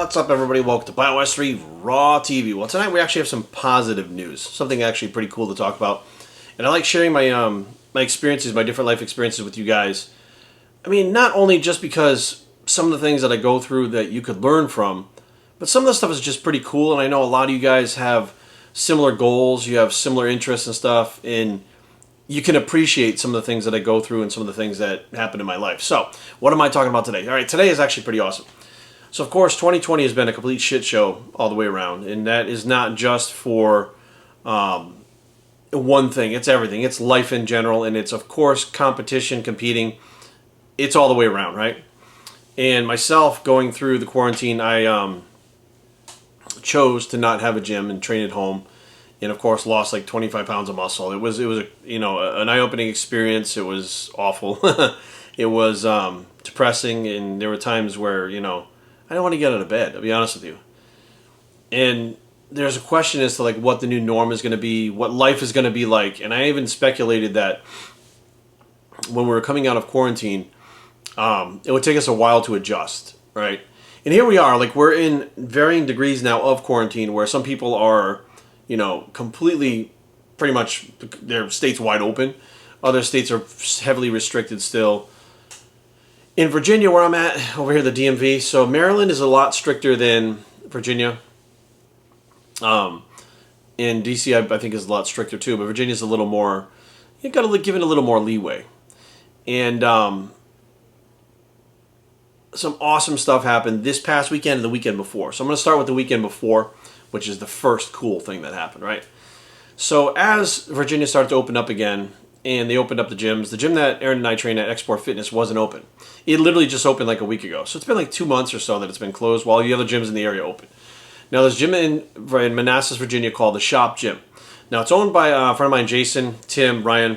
What's up, everybody? Welcome to Planet West 3 Raw TV. Well, tonight we actually have some positive news, something actually pretty cool to talk about. And I like sharing my my experiences, my different life experiences with you guys. I mean, not only just because some of the things that I go through that you could learn from, but some of the stuff is just pretty cool. And I know a lot of you guys have similar goals, you have similar interests and stuff, and you can appreciate some of the things that I go through and some of the things that happen in my life. So, what am I talking about today? All right, today is actually pretty awesome. So, of course, 2020 has been a complete shit show all the way around. And that is not just for one thing. It's everything. It's life in general. And it's, of course, competition, competing. It's all the way around, right? And myself, going through the quarantine, I chose to not have a gym and train at home. And, of course, lost like 25 pounds of muscle. It was a, an eye-opening experience. It was awful. It was depressing. And there were times where, I don't want to get out of bed, I'll be honest with you. And there's a question as to like what the new norm is going to be, what life is going to be like. And I even speculated that when we were coming out of quarantine, it would take us a while to adjust, right? And here we are, like we're in varying degrees now of quarantine where some people are, completely, pretty much their states wide open. Other states are heavily restricted still. In Virginia, where I'm at, over here, the DMV, so Maryland is a lot stricter than Virginia. And DC, I think, is a lot stricter too, but Virginia's a little more, you got to give it a little more leeway. And some awesome stuff happened this past weekend and the weekend before. So I'm going to start with the weekend before, which is the first cool thing that happened, right? So as Virginia started to open up again, and they opened up the gyms. The gym that Aaron and I trained at Export Fitness wasn't open. It literally just opened like a week ago. So it's been like 2 months or so that it's been closed while the other gyms in the area open. Now there's a gym in Manassas, Virginia called the Shop Gym. Now it's owned by a friend of mine, Jason, Tim, Ryan.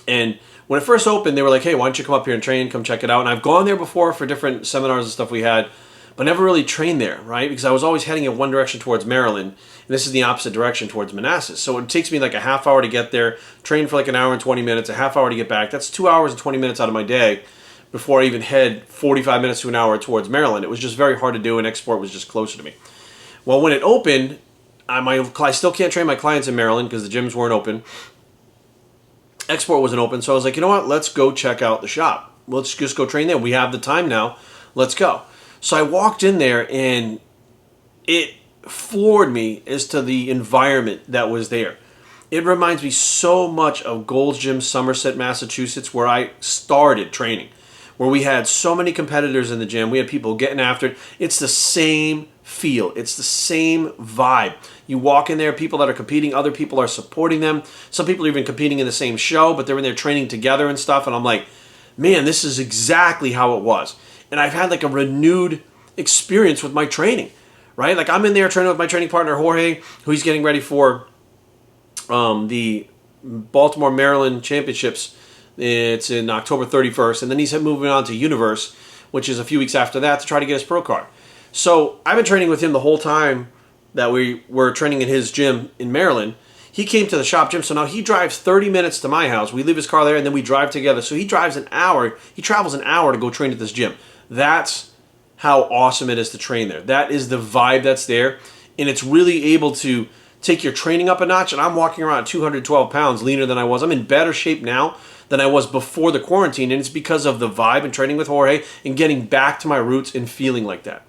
And when it first opened, they were like, hey, why don't you come up here and train, come check it out. And I've gone there before for different seminars and stuff we had, but never really trained there, right? Because I was always heading in one direction towards Maryland, and this is the opposite direction towards Manassas. So it takes me like a half hour to get there, train for like an hour and 20 minutes, a half hour to get back. That's 2 hours and 20 minutes out of my day before I even head 45 minutes to an hour towards Maryland. It was just very hard to do, and Export was just closer to me. Well, when it opened, I still can't train my clients in Maryland because the gyms weren't open. Export wasn't open, so I was like, you know what? Let's go check out the shop. Let's just go train there. We have the time now. Let's go. So I walked in there, and it floored me as to the environment that was there. It reminds me so much of Gold's Gym, Somerset, Massachusetts, where I started training, where we had so many competitors in the gym. We had people getting after it. It's the same feel. It's the same vibe. You walk in there, people that are competing, other people are supporting them. Some people are even competing in the same show, but they're in there training together and stuff. And I'm like, man, this is exactly how it was. And I've had like a renewed experience with my training, right? Like I'm in there training with my training partner, Jorge, who he's getting ready for the Baltimore, Maryland Championships. It's in October 31st. And then he's moving on to Universe, which is a few weeks after that, to try to get his pro card. So I've been training with him the whole time that we were training in his gym in Maryland. He came to the Shop Gym, so now he drives 30 minutes to my house. We leave his car there, and then we drive together. So he drives an hour. He travels an hour to go train at this gym. That's how awesome it is to train there. That is the vibe that's there, and it's really able to take your training up a notch. And I'm walking around at 212 pounds, leaner than I was. I'm in better shape now than I was before the quarantine, and it's because of the vibe and training with Jorge and getting back to my roots and feeling like that.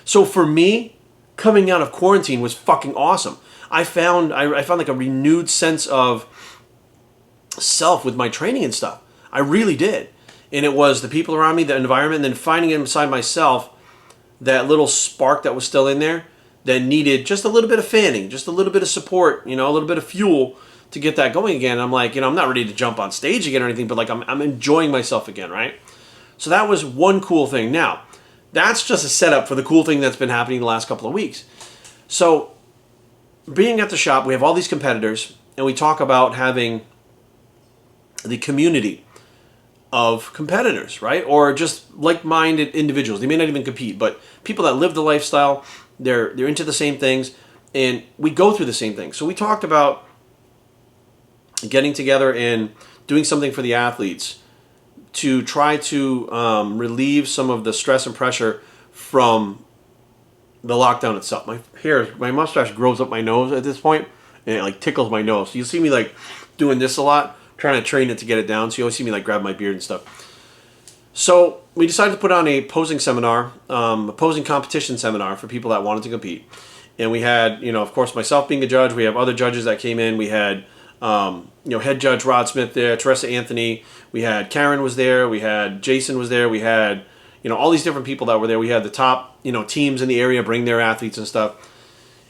So for me, coming out of quarantine was fucking awesome. I found like a renewed sense of self with my training and stuff. I really did. And it was the people around me, the environment, and then finding inside myself that little spark that was still in there that needed just a little bit of fanning, just a little bit of support, a little bit of fuel to get that going again. And I'm like, I'm not ready to jump on stage again or anything, but like I'm enjoying myself again, right? So that was one cool thing. Now, that's just a setup for the cool thing that's been happening the last couple of weeks. So being at the shop, we have all these competitors, and we talk about having the community of competitors, right? Or just like-minded individuals. They may not even compete, but people that live the lifestyle, they're into the same things, and we go through the same things. So we talked about getting together and doing something for the athletes to try to relieve some of the stress and pressure from the lockdown itself. My mustache grows up my nose at this point, and it like tickles my nose. So you'll see me like doing this a lot, trying to train it to get it down. So you always see me like grab my beard and stuff. So we decided to put on a posing seminar, a posing competition seminar for people that wanted to compete. And we had, of course, myself being a judge. We have other judges that came in. We had, head judge Rod Smith there, Teresa Anthony. We had Karen was there. We had Jason was there. We had, all these different people that were there. We had the top, teams in the area bring their athletes and stuff.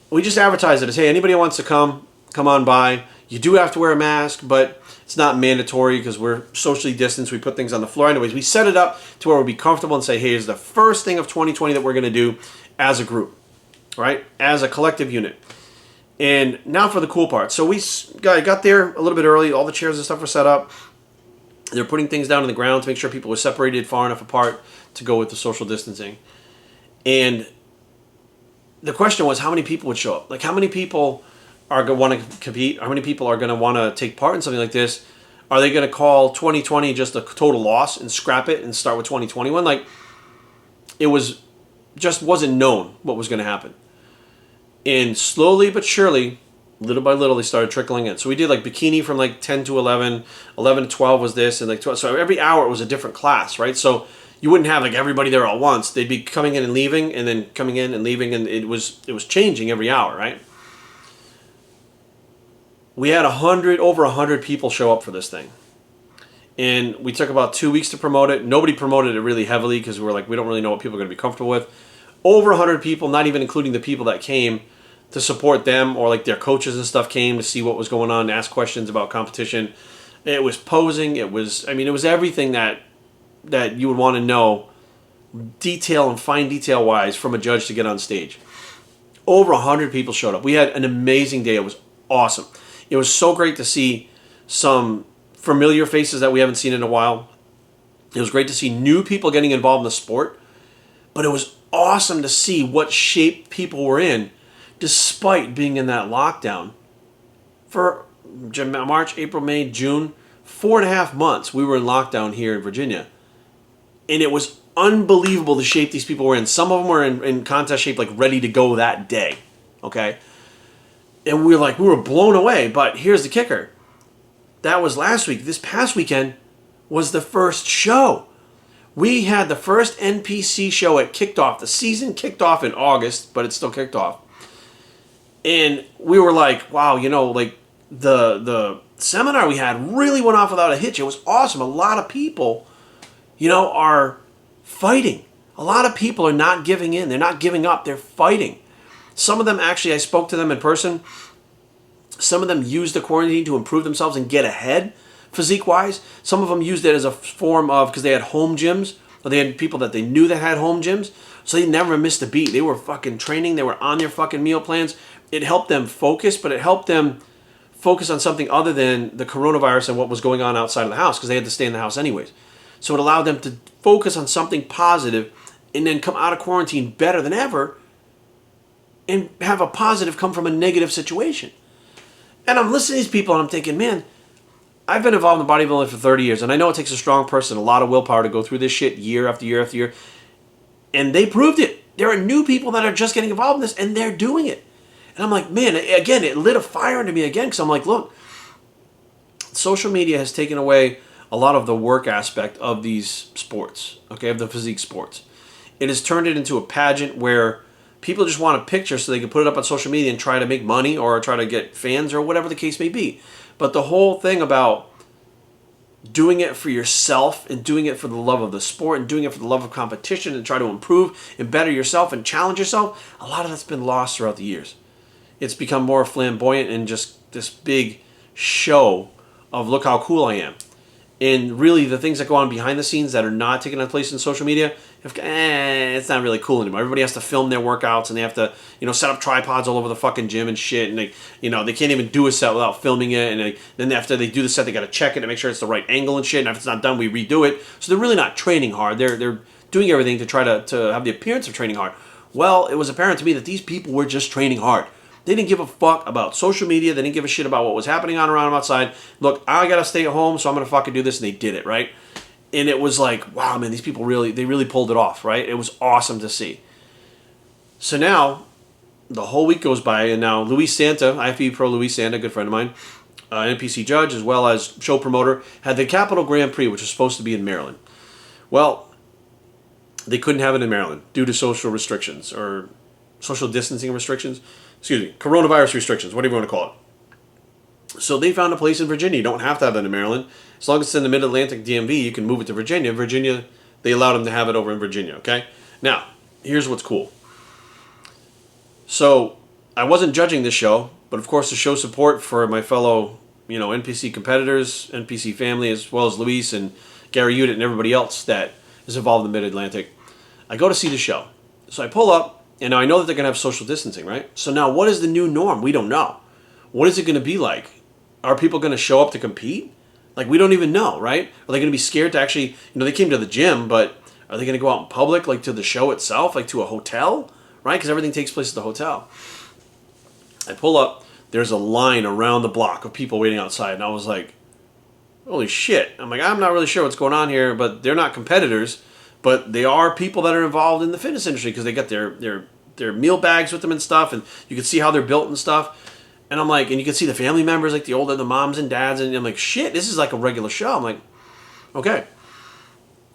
We just advertised it as, hey, anybody who wants to come on by. You do have to wear a mask, but it's not mandatory because we're socially distanced. We put things on the floor. Anyways, we set it up to where we'll be comfortable and say, hey, here's the first thing of 2020 that we're going to do as a group, right? As a collective unit. And now for the cool part. So we got there a little bit early. All the chairs and stuff were set up. They're putting things down on the ground to make sure people were separated far enough apart to go with the social distancing. And the question was, how many people would show up? Like, how many people are going to want to compete? How many people are going to want to take part in something like this? Are they going to call 2020 just a total loss and scrap it and start with 2021? Like, it just wasn't known what was going to happen. And slowly but surely, little by little, they started trickling in. So we did like bikini from like 10 to 11, 11 to 12 was this, and like 12. So every hour it was a different class, right? So you wouldn't have like everybody there all once. They'd be coming in and leaving, and then coming in and leaving, and it was changing every hour, right? We had over 100 people show up for this thing. And we took about 2 weeks to promote it. Nobody promoted it really heavily because we were like, we don't really know what people are going to be comfortable with. Over 100 people, not even including the people that came to support them, or like their coaches and stuff came to see what was going on, ask questions about competition. It was posing. It was everything that you would want to know, detail and fine detail wise, from a judge to get on stage. Over 100 people showed up. We had an amazing day. It was awesome. It was so great to see some familiar faces that we haven't seen in a while. It was great to see new people getting involved in the sport. But it was awesome to see what shape people were in despite being in that lockdown. For March, April, May, June, 4.5 months we were in lockdown here in Virginia. And it was unbelievable the shape these people were in. Some of them were in contest shape, like ready to go that day. Okay? And we were blown away. But here's the kicker. That was last week. This past weekend was the first show. We had the first NPC show. It kicked off. The season kicked off in August, but it still kicked off. And we were like, wow, like the seminar we had really went off without a hitch. It was awesome. A lot of people, are fighting. A lot of people are not giving in. They're not giving up. They're fighting. Some of them, actually, I spoke to them in person. Some of them used the quarantine to improve themselves and get ahead physique-wise. Some of them used it as a form of, because they had home gyms, or they had people that they knew that had home gyms, so they never missed a beat. They were fucking training. They were on their fucking meal plans. It helped them focus, but it helped them focus on something other than the coronavirus and what was going on outside of the house, because they had to stay in the house anyways. So it allowed them to focus on something positive and then come out of quarantine better than ever and have a positive come from a negative situation. And I'm listening to these people and I'm thinking, man, I've been involved in bodybuilding for 30 years, and I know it takes a strong person, a lot of willpower to go through this shit year after year after year. And they proved it. There are new people that are just getting involved in this, and they're doing it. And I'm like, man, again, it lit a fire into me again, because I'm like, look, social media has taken away a lot of the work aspect of these sports, okay, of the physique sports. It has turned it into a pageant where people just want a picture so they can put it up on social media and try to make money or try to get fans or whatever the case may be. But the whole thing about doing it for yourself and doing it for the love of the sport and doing it for the love of competition and try to improve and better yourself and challenge yourself, a lot of that's been lost throughout the years. It's become more flamboyant and just this big show of look how cool I am. And really the things that go on behind the scenes that are not taking place in social media, it's not really cool anymore. Everybody has to film their workouts and they have to, set up tripods all over the fucking gym and shit. And they can't even do a set without filming it. And then after they do the set, they got to check it to make sure it's the right angle and shit. And if it's not done, we redo it. So they're really not training hard. They're doing everything to try to have the appearance of training hard. Well, it was apparent to me that these people were just training hard. They didn't give a fuck about social media. They didn't give a shit about what was happening around them outside. Look, I got to stay at home, so I'm going to fucking do this. And they did it, right? And it was like, wow, man, these people really pulled it off, right? It was awesome to see. So now the whole week goes by, and now Luis Santa, IFBB Pro Luis Santa, good friend of mine, NPC judge as well as show promoter, had the Capital Grand Prix, which was supposed to be in Maryland. Well, they couldn't have it in Maryland due to social restrictions or social distancing restrictions. Excuse me, coronavirus restrictions, whatever you want to call it. So they found a place in Virginia. You don't have to have it in Maryland. As long as it's in the Mid-Atlantic DMV, you can move it to Virginia. Virginia, they allowed them to have it over in Virginia, okay? Now, here's what's cool. So I wasn't judging this show, but of course to show support for my fellow, NPC competitors, NPC family, as well as Luis and Gary Udit and everybody else that is involved in the Mid-Atlantic, I go to see the show. So I pull up, and now I know that they're going to have social distancing, right? So now what is the new norm? We don't know. What is it going to be like? Are people going to show up to compete? Like, we don't even know, right? Are they going to be scared to actually, they came to the gym, but are they going to go out in public, like to the show itself, like to a hotel, right? Because everything takes place at the hotel. I pull up, there's a line around the block of people waiting outside, and I was like, holy shit. I'm like, I'm not really sure what's going on here, but they're not competitors, but they are people that are involved in the fitness industry because they got their meal bags with them and stuff, and you can see how they're built and stuff. And I'm like, and you can see the family members, like the moms and dads, and I'm like, shit, this is like a regular show. I'm like, okay.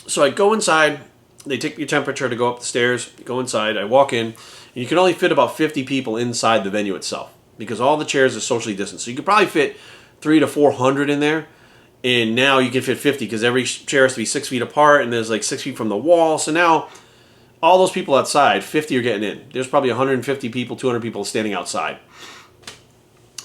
So I go inside, they take your temperature to go up the stairs, you go inside, I walk in, and you can only fit about 50 people inside the venue itself because all the chairs are socially distanced. So you could probably fit 300 to 400 in there, and now you can fit 50 because every chair has to be 6 feet apart, and there's like 6 feet from the wall. So now all those people outside, 50 are getting in. There's probably 150 people, 200 people standing outside.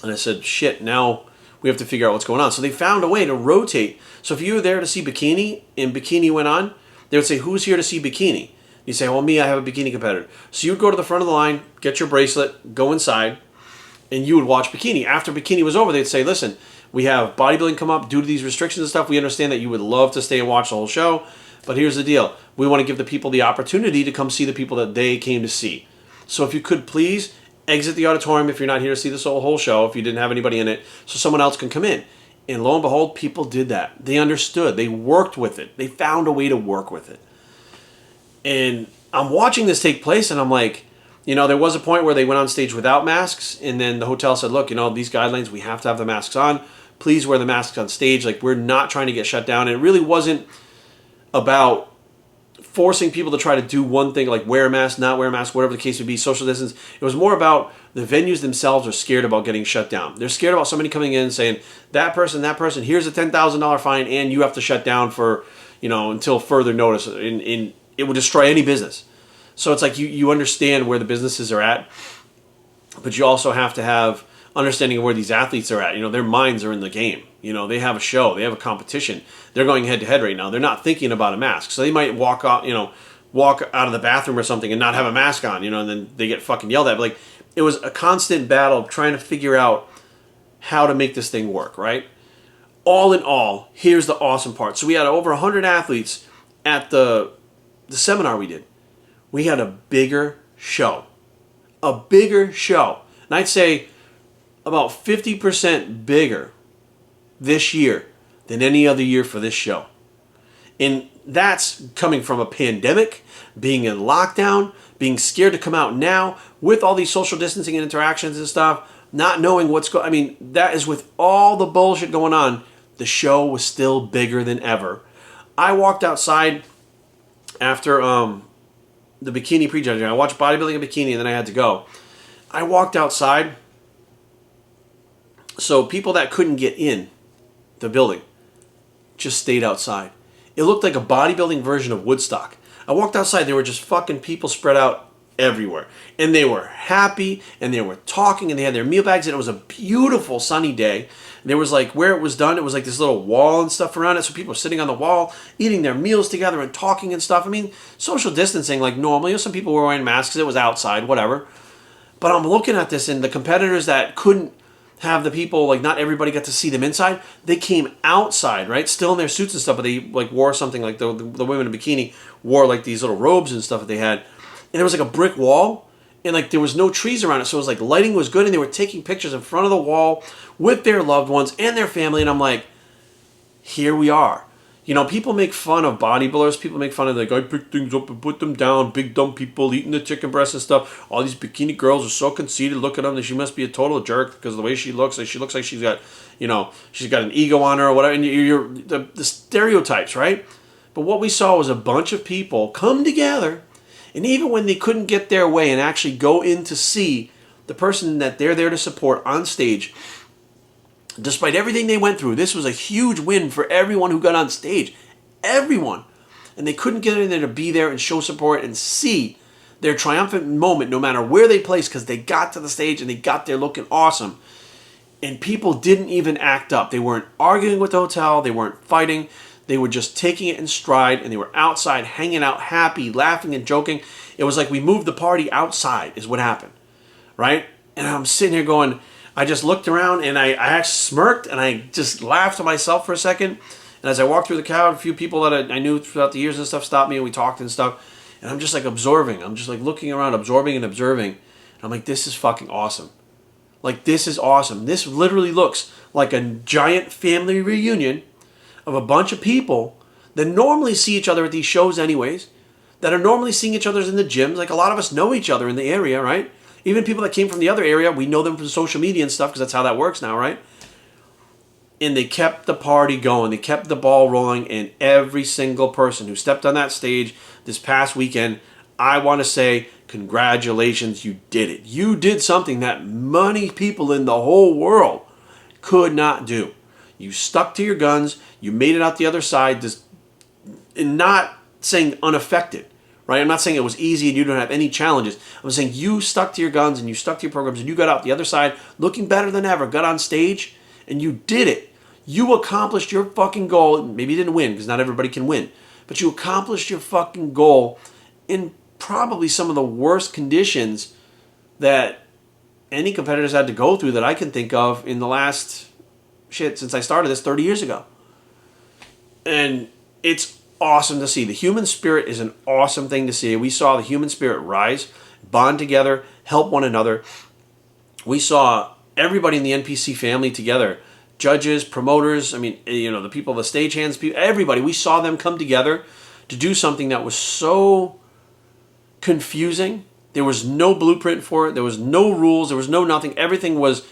And I said, shit, now we have to figure out what's going on. So they found a way to rotate. So if you were there to see bikini and bikini went on, they would say, who's here to see bikini? You say, well, me, I have a bikini competitor. So you would go to the front of the line, get your bracelet, go inside, and you would watch bikini. After bikini was over, they'd say, listen, we have bodybuilding come up due to these restrictions and stuff. We understand that you would love to stay and watch the whole show, but here's the deal. We want to give the people the opportunity to come see the people that they came to see. So if you could please exit the auditorium if you're not here to see this whole show, if you didn't have anybody in it, so someone else can come in. And lo and behold, people did that. They understood. They worked with it. They found a way to work with it. And I'm watching this take place, and I'm like, there was a point where they went on stage without masks, and then the hotel said, look, these guidelines, we have to have the masks on. Please wear the masks on stage. Like, we're not trying to get shut down. And it really wasn't about forcing people to try to do one thing, like wear a mask, not wear a mask, whatever the case would be, social distance. It was more about the venues themselves are scared about getting shut down. They're scared about somebody coming in and saying, that person, here's a $10,000 fine, and you have to shut down for, until further notice. And it would destroy any business. So it's like you understand where the businesses are at, but you also have to have understanding of where these athletes are at. Their minds are in the game. They have a show, they have a competition. They're going head to head right now. They're not thinking about a mask. So they might walk out of the bathroom or something and not have a mask on, and then they get fucking yelled at. But like, it was a constant battle of trying to figure out how to make this thing work, right? All in all, here's the awesome part. So we had over 100 athletes at the seminar we did. We had a bigger show. A bigger show. And I'd say about 50% bigger this year than any other year for this show. And that's coming from a pandemic, being in lockdown, being scared to come out now, with all these social distancing and interactions and stuff, not knowing what's going on. I mean, that is with all the bullshit going on, the show was still bigger than ever. I walked outside after the bikini prejudging. I watched bodybuilding and bikini, and then I had to go. I walked outside. So people that couldn't get in the building just stayed outside. It looked like a bodybuilding version of Woodstock. I walked outside, there were just fucking people spread out everywhere. And they were happy, and they were talking, and they had their meal bags, and it was a beautiful sunny day. And there was like, where it was done, it was like this little wall and stuff around it, so people were sitting on the wall, eating their meals together and talking and stuff. I mean, social distancing like normal. Some people were wearing masks because it was outside, whatever. But I'm looking at this, and the competitors that couldn't have the people, like not everybody got to see them inside, they came outside, right? Still in their suits and stuff, but they like wore something like the women in bikini wore like these little robes and stuff that they had. And there was like a brick wall, and like there was no trees around it, so it was like lighting was good, and they were taking pictures in front of the wall with their loved ones and their family. And I'm like, here we are. You know, people make fun of bodybuilders. People make fun of like, I pick things up and put them down. Big dumb people eating the chicken breast and stuff. All these bikini girls are so conceited. Look at them. She must be a total jerk because of the way she looks. Like, she looks like she's got, you know, she's got an ego on her or whatever. And you're the stereotypes, right? But what we saw was a bunch of people come together, and even when they couldn't get their way and actually go in to see the person that they're there to support on stage, despite everything they went through, this was a huge win for everyone who got on stage. Everyone. And they couldn't get in there to be there and show support and see their triumphant moment no matter where they placed, because they got to the stage and they got there looking awesome. And people didn't even act up. They weren't arguing with the hotel. They weren't fighting. They were just taking it in stride, and they were outside hanging out, happy, laughing and joking. It was like we moved the party outside is what happened, right? And I'm sitting here going, I just looked around and I actually smirked and I just laughed to myself for a second. And as I walked through the crowd, a few people that I knew throughout the years and stuff stopped me and we talked and stuff. And I'm just like absorbing. I'm just like looking around, absorbing and observing. And I'm like, this is fucking awesome. Like, this is awesome. This literally looks like a giant family reunion of a bunch of people that normally see each other at these shows anyways, that are normally seeing each other in the gyms. Like, a lot of us know each other in the area, right? Even people that came from the other area, we know them from social media and stuff because that's how that works now, right? And they kept the party going. They kept the ball rolling. And every single person who stepped on that stage this past weekend, I want to say, congratulations, you did it. You did something that many people in the whole world could not do. You stuck to your guns. You made it out the other side, just, and not saying unaffected. Right? I'm not saying it was easy and you don't have any challenges. I'm saying you stuck to your guns and you stuck to your programs and you got out the other side looking better than ever, got on stage, and you did it. You accomplished your fucking goal. Maybe you didn't win because not everybody can win. But you accomplished your fucking goal in probably some of the worst conditions that any competitors had to go through that I can think of in the last, since I started this 30 years ago. And it's awesome to see. The human spirit is an awesome thing to see. We saw the human spirit rise, bond together, help one another. We saw everybody in the NPC family together. Judges, promoters, I mean, you know, the people, the stagehands, everybody. We saw them come together to do something that was so confusing. There was no blueprint for it. There was no rules. There was no nothing. Everything was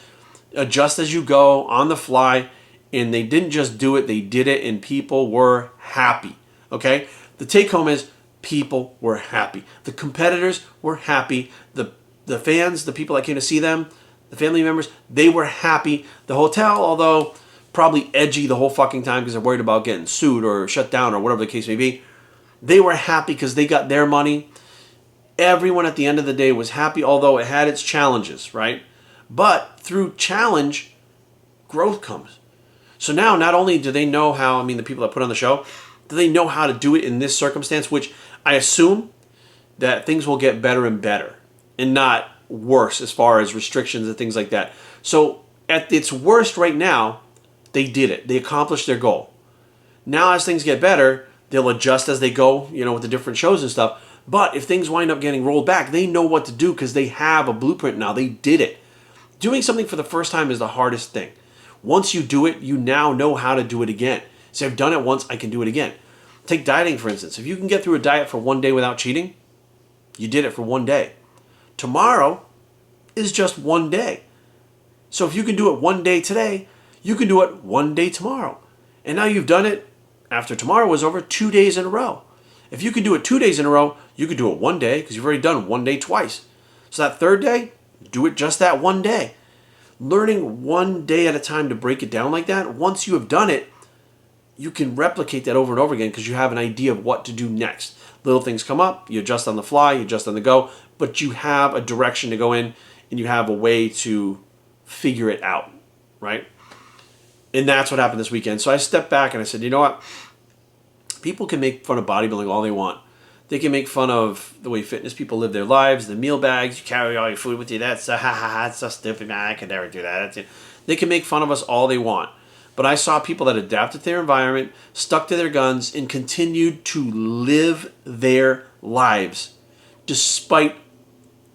adjust as you go, on the fly. And they didn't just do it. They did it, and people were happy. Okay? The take home is people were happy. The competitors were happy. The fans, the people that came to see them, the family members, they were happy. The hotel, although probably edgy the whole fucking time because they're worried about getting sued or shut down or whatever the case may be, they were happy because they got their money. Everyone at the end of the day was happy, although it had its challenges, right? But through challenge, growth comes. So now not only do they know how, I mean, the people that put on the show, do they know how to do it in this circumstance, which I assume that things will get better and better and not worse as far as restrictions and things like that. So at its worst right now, they did it. They accomplished their goal. Now as things get better, they'll adjust as they go, you know, with the different shows and stuff. But if things wind up getting rolled back, they know what to do because they have a blueprint now. They did it. Doing something for the first time is the hardest thing. Once you do it, you now know how to do it again. So I've done it once, I can do it again. Take dieting, for instance. If you can get through a diet for one day without cheating, you did it for one day. Tomorrow is just one day. So if you can do it one day today, you can do it one day tomorrow. And now you've done it, after tomorrow is over, 2 days in a row. If you can do it 2 days in a row, you can do it one day because you've already done one day twice. So that third day, do it just that one day. Learning one day at a time to break it down like that, once you have done it, you can replicate that over and over again because you have an idea of what to do next. Little things come up, you adjust on the fly, you adjust on the go, but you have a direction to go in and you have a way to figure it out, right? And that's what happened this weekend. So I stepped back and I said, you know what? People can make fun of bodybuilding all they want. They can make fun of the way fitness people live their lives, the meal bags, you carry all your food with you. That's that's so stupid, man. I could never do that. They can make fun of us all they want. But I saw people that adapted to their environment, stuck to their guns, and continued to live their lives despite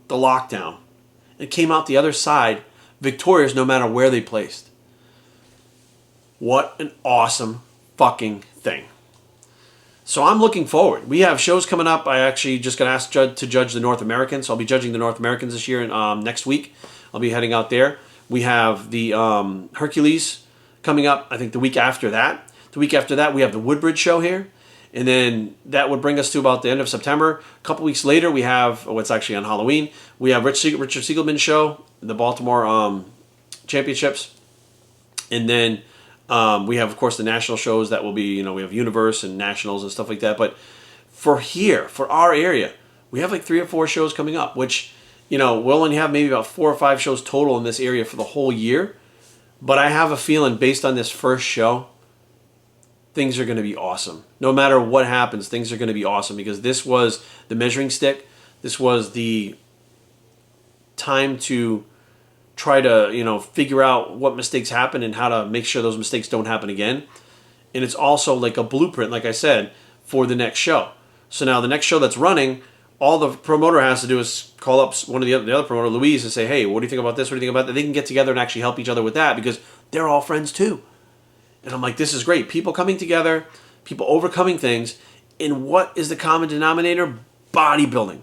the lockdown. And came out the other side victorious no matter where they placed. What an awesome fucking thing. So I'm looking forward. We have shows coming up. I actually just got asked to judge the North Americans. So I'll be judging the North Americans this year and next week. I'll be heading out there. We have the Hercules coming up, I think, the week after that. The week after that, we have the Woodbridge show here. And then that would bring us to about the end of September. A couple weeks later, we have, what's actually on Halloween, we have Richard Siegelman's show, the Baltimore Championships. And then we have, of course, the national shows that will be, we have Universe and Nationals and stuff like that. But for here, for our area, we have like 3 or 4 shows coming up, which, we'll only have maybe about 4 or 5 shows total in this area for the whole year. But I have a feeling, based on this first show, things are going to be awesome. No matter what happens, things are going to be awesome, because this was the measuring stick. This was the time to try to, figure out what mistakes happen and how to make sure those mistakes don't happen again. And it's also like a blueprint, like I said, for the next show. So now the next show that's running, all the promoter has to do is call up one of the other promoter, Louise, and say, hey, what do you think about this? What do you think about that? They can get together and actually help each other with that, because they're all friends too. And I'm like, this is great. People coming together, people overcoming things. And what is the common denominator? Bodybuilding.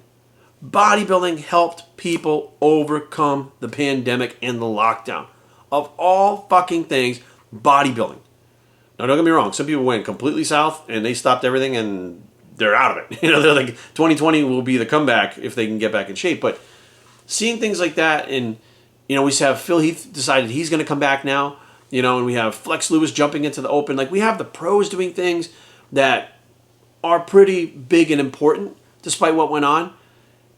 Bodybuilding helped people overcome the pandemic and the lockdown. Of all fucking things, bodybuilding. Now, don't get me wrong. Some people went completely south and they stopped everything and they're out of it. They're like, 2020 will be the comeback if they can get back in shape. But seeing things like that, and, we have Phil Heath decided he's going to come back now. And we have Flex Lewis jumping into the open. Like, we have the pros doing things that are pretty big and important despite what went on.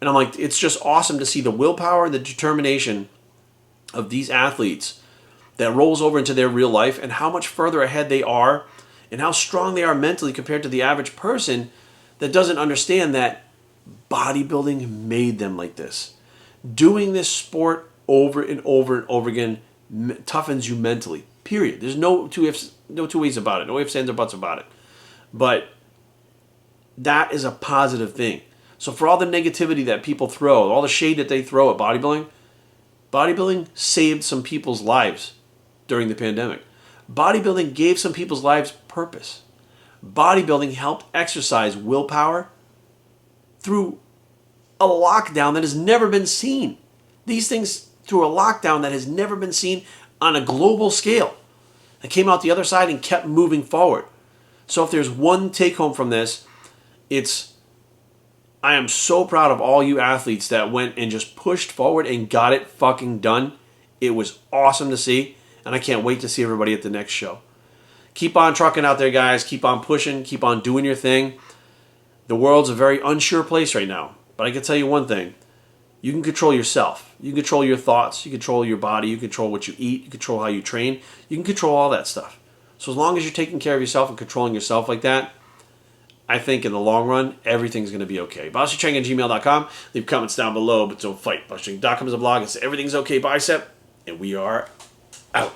And I'm like, it's just awesome to see the willpower and the determination of these athletes that rolls over into their real life, and how much further ahead they are and how strong they are mentally compared to the average person that doesn't understand that bodybuilding made them like this. Doing this sport over and over and over again toughens you mentally, period. There's no two ways about it. No ifs, ands, or buts about it. But that is a positive thing. So for all the negativity that people throw, all the shade that they throw at bodybuilding saved some people's lives during the pandemic. Bodybuilding gave some people's lives purpose. Bodybuilding helped exercise willpower through a lockdown that has never been seen. These things through a lockdown that has never been seen on a global scale. I came out the other side and kept moving forward. So if there's one take home from this, it's I am so proud of all you athletes that went and just pushed forward and got it fucking done. It was awesome to see, and I can't wait to see everybody at the next show. Keep on trucking out there, guys. Keep on pushing. Keep on doing your thing. The world's a very unsure place right now, but I can tell you one thing. You can control yourself. You can control your thoughts. You control your body. You control what you eat. You control how you train. You can control all that stuff. So as long as you're taking care of yourself and controlling yourself like that, I think in the long run, everything's going to be okay. BossYouTrain@gmail.com. Leave comments down below, but don't fight. BossYouTrain.com is a blog. It's Everything's Okay Bicep, and we are out.